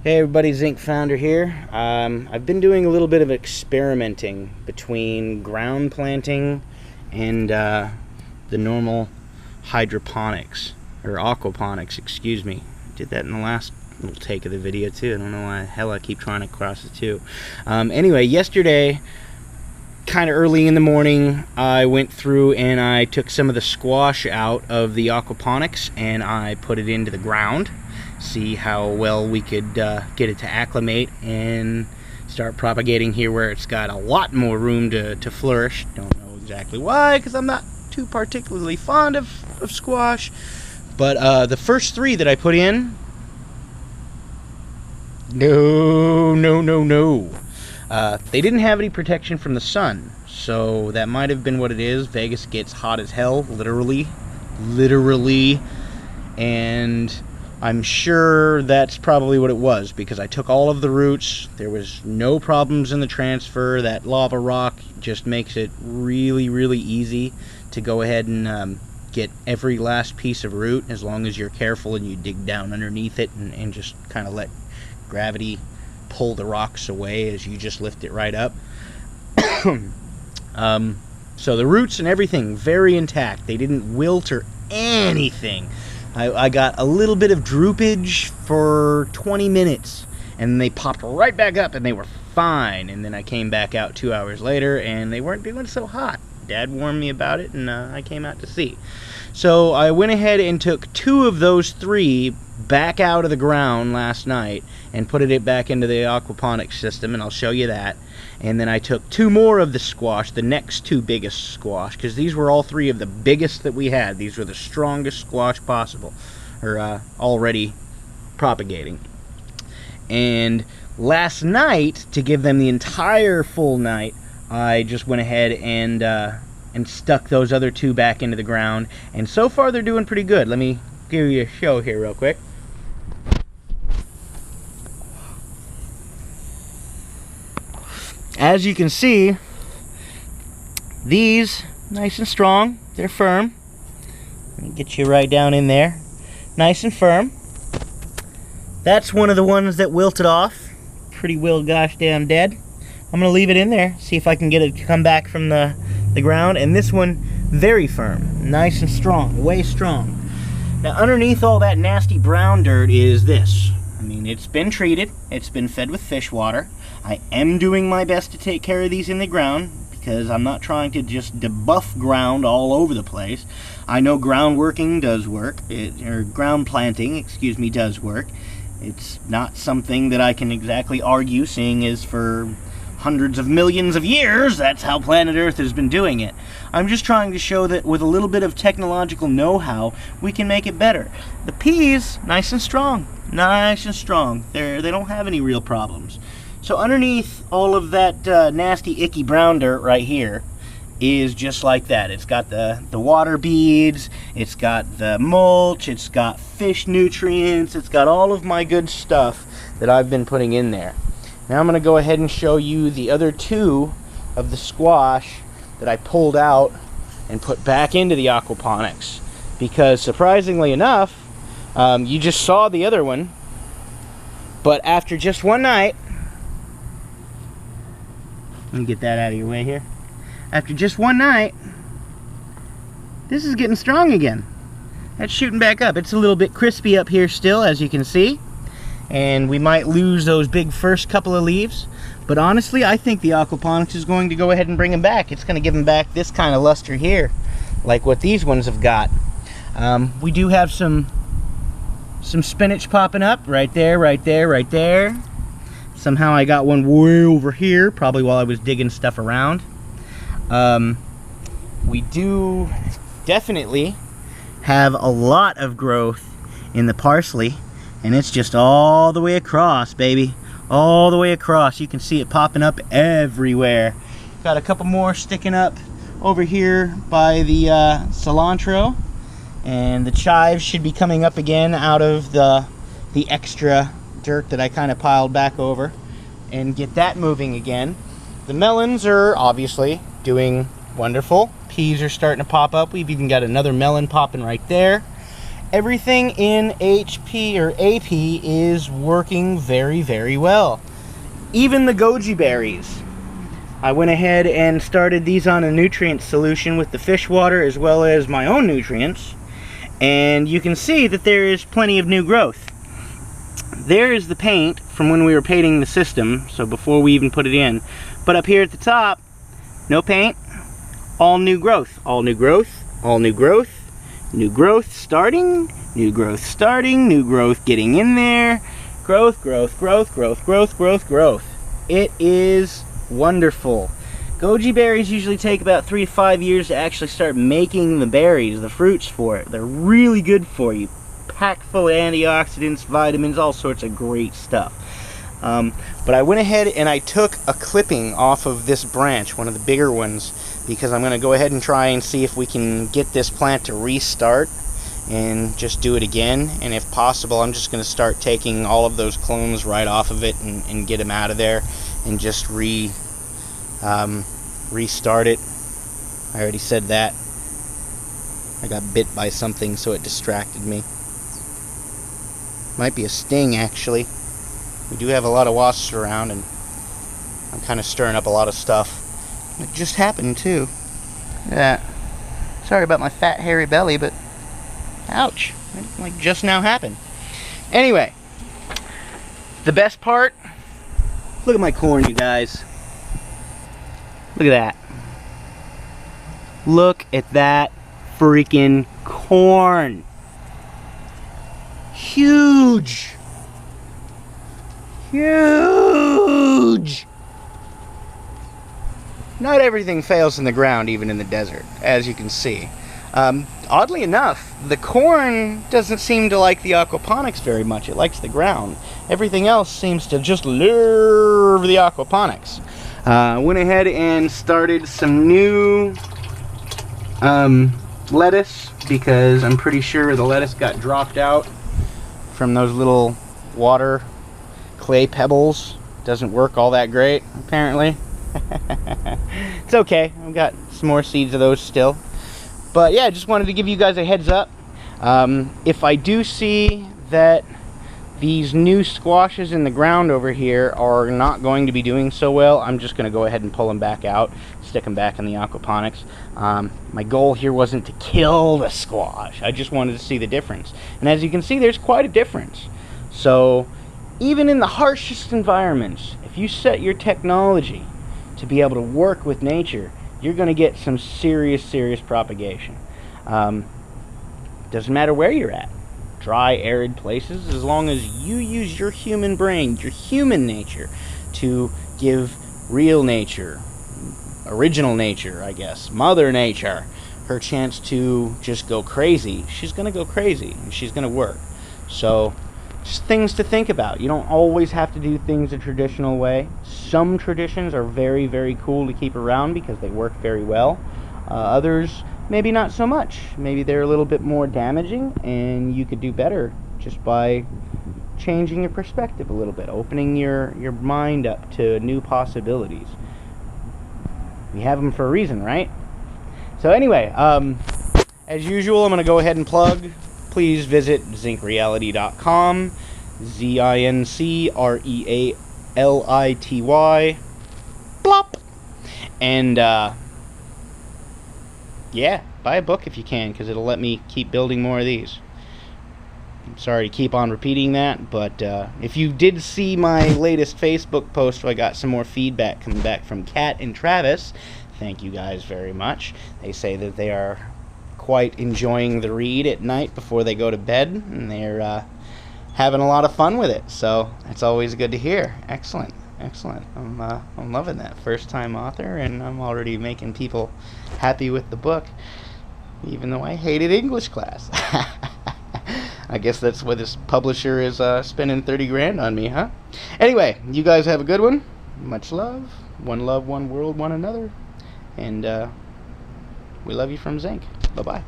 Hey everybody, Zinc Founder here. I've been doing a little bit of experimenting between ground planting and the normal hydroponics, or aquaponics, excuse me. I did that in the last little take of the video too. I don't know why the hell I keep trying to cross the two. Anyway, yesterday, kind of early in the morning, I went through and I took some of the squash out of the aquaponics and I put it into the ground. See how well we could get it to acclimate and start propagating here where it's got a lot more room to flourish. Don't know exactly why, because I'm not too particularly fond of squash. But the first three that I put in, no. They didn't have any protection from the sun, so that might have been what it is. Vegas gets hot as hell, literally, and I'm sure that's probably what it was, because I took all of the roots. There was no problems in the transfer. That lava rock just makes it really easy to go ahead and get every last piece of root, as long as you're careful and you dig down underneath it and just kind of let gravity pull the rocks away as you just lift it right up. So the roots and everything, very intact. They didn't wilt or anything. I got a little bit of droopage for 20 minutes, and they popped right back up, and they were fine. And then I came back out 2 hours later, and they weren't doing so hot. Dad warned me about it, and I came out to see. So I went ahead and took 2 of those 3 back out of the ground last night and put it back into the aquaponics system, and I'll show you that. And then I took 2 more of the squash, the next 2 biggest squash, because these were all 3 of the biggest that we had. These were the strongest squash possible, or already propagating. And last night, to give them the entire full night, I just went ahead and stuck those other 2 back into the ground, and so far they're doing pretty good. Let me give you a show here real quick. As you can see, these nice and strong, they're firm. Let me get you right down in there, nice and firm. That's one of the ones that wilted off, pretty well gosh damn dead. I'm gonna leave it in there, see if I can get it to come back from the ground. And this one, very firm, nice and strong, way strong. Now underneath all that nasty brown dirt is this. I mean, it's been treated, it's been fed with fish water. I am doing my best to take care of these in the ground, because I'm not trying to just debuff ground all over the place. I know ground working does work, or ground planting, excuse me, does work. It's not something that I can exactly argue, seeing as for hundreds of millions of years, that's how planet Earth has been doing it. I'm just trying to show that with a little bit of technological know-how, we can make it better. The peas, nice and strong. Nice and strong. They don't have any real problems. So underneath all of that nasty, icky brown dirt right here is just like that. It's got the water beads, it's got the mulch, it's got fish nutrients, it's got all of my good stuff that I've been putting in there. Now I'm going to go ahead and show you the other 2 of the squash that I pulled out and put back into the aquaponics. Because surprisingly enough, you just saw the other one, but after just one night, let me get that out of your way here. After just one night, this is getting strong again. That's shooting back up. It's a little bit crispy up here still, as you can see. And we might lose those big first couple of leaves. But honestly, I think the aquaponics is going to go ahead and bring them back. It's going to give them back this kind of luster here, like what these ones have got. We do have some spinach popping up right there. Somehow I got one way over here, probably while I was digging stuff around. We do definitely have a lot of growth in the parsley, and it's just all the way across, baby. All the way across. You can see it popping up everywhere. Got a couple more sticking up over here by the cilantro, and the chives should be coming up again out of the extra dirt that I kind of piled back over, and get that moving again. The melons are obviously doing wonderful. Peas are starting to pop up. We've even got another melon popping right there. everything in HP or AP is working very, very well. Even the goji berries. I went ahead and started these on a nutrient solution with the fish water as well as my own nutrients. And you can see that there is plenty of new growth. There is the paint from when we were painting the system, so before we even put it in. But up here at the top, no paint, all new growth. All new growth, all new growth. New growth starting, new growth starting, new growth getting in there. Growth, growth, growth, growth, growth, growth, growth. It is wonderful. Goji berries usually take about 3 to 5 years to actually start making the berries, the fruits for it. They're really good for you. Packed full of antioxidants, vitamins, all sorts of great stuff. But I went ahead and I took a clipping off of this branch, one of the bigger ones, because I'm going to go ahead and try and see if we can get this plant to restart and just do it again. And if possible, I'm just going to start taking all of those clones right off of it and get them out of there and just restart it. I already said that. I got bit by something, so it distracted me. Might be a sting, actually. We do have a lot of wasps around, and I'm kind of stirring up a lot of stuff. It just happened, too. Look at that. Sorry about my fat, hairy belly, but ouch. It, like, just now happened. Anyway, the best part, look at my corn, you guys. Look at that. Look at that freaking corn. Huge. Huge. Not everything fails in the ground, even in the desert, as you can see. Oddly enough, the corn doesn't seem to like the aquaponics very much. It likes the ground. Everything else seems to just love the aquaponics. Went ahead and started some new lettuce, because I'm pretty sure the lettuce got dropped out from those little water clay pebbles. Doesn't work all that great, apparently. It's okay. I've got some more seeds of those still. But yeah, just wanted to give you guys a heads up. If I do see that these new squashes in the ground over here are not going to be doing so well, I'm just going to go ahead and pull them back out, stick them back in the aquaponics. My goal here wasn't to kill the squash. I just wanted to see the difference. And as you can see, there's quite a difference. So even in the harshest environments, if you set your technology to be able to work with nature, you're going to get some serious propagation. Doesn't matter where you're at. Dry, arid places, as long as you use your human brain, your human nature, to give real nature, original nature, I guess, Mother Nature, her chance to just go crazy, she's going to go crazy, and she's going to work. So, just things to think about. You don't always have to do things a traditional way. Some traditions are very cool to keep around because they work very well. Others, maybe not so much. Maybe they're a little bit more damaging, and you could do better just by changing your perspective a little bit, opening your mind up to new possibilities. We have them for a reason, right? So anyway, as usual, I'm going to go ahead and plug. Please visit zincreality.com, ZINCREALITY, plop. And yeah, buy a book if you can, because it'll let me keep building more of these. I'm sorry to keep on repeating that, but if you did see my latest Facebook post where I got some more feedback coming back from Kat and Travis, thank you guys very much. They say that they are quite enjoying the read at night before they go to bed, and they're having a lot of fun with it, so it's always good to hear. Excellent. I'm loving that. First time author, and I'm already making people happy with the book, even though I hated English class. I guess that's why this publisher is spending 30 grand on me, huh? Anyway, you guys have a good one. Much love, one world, one another, and we love you from Zinc. Bye-bye.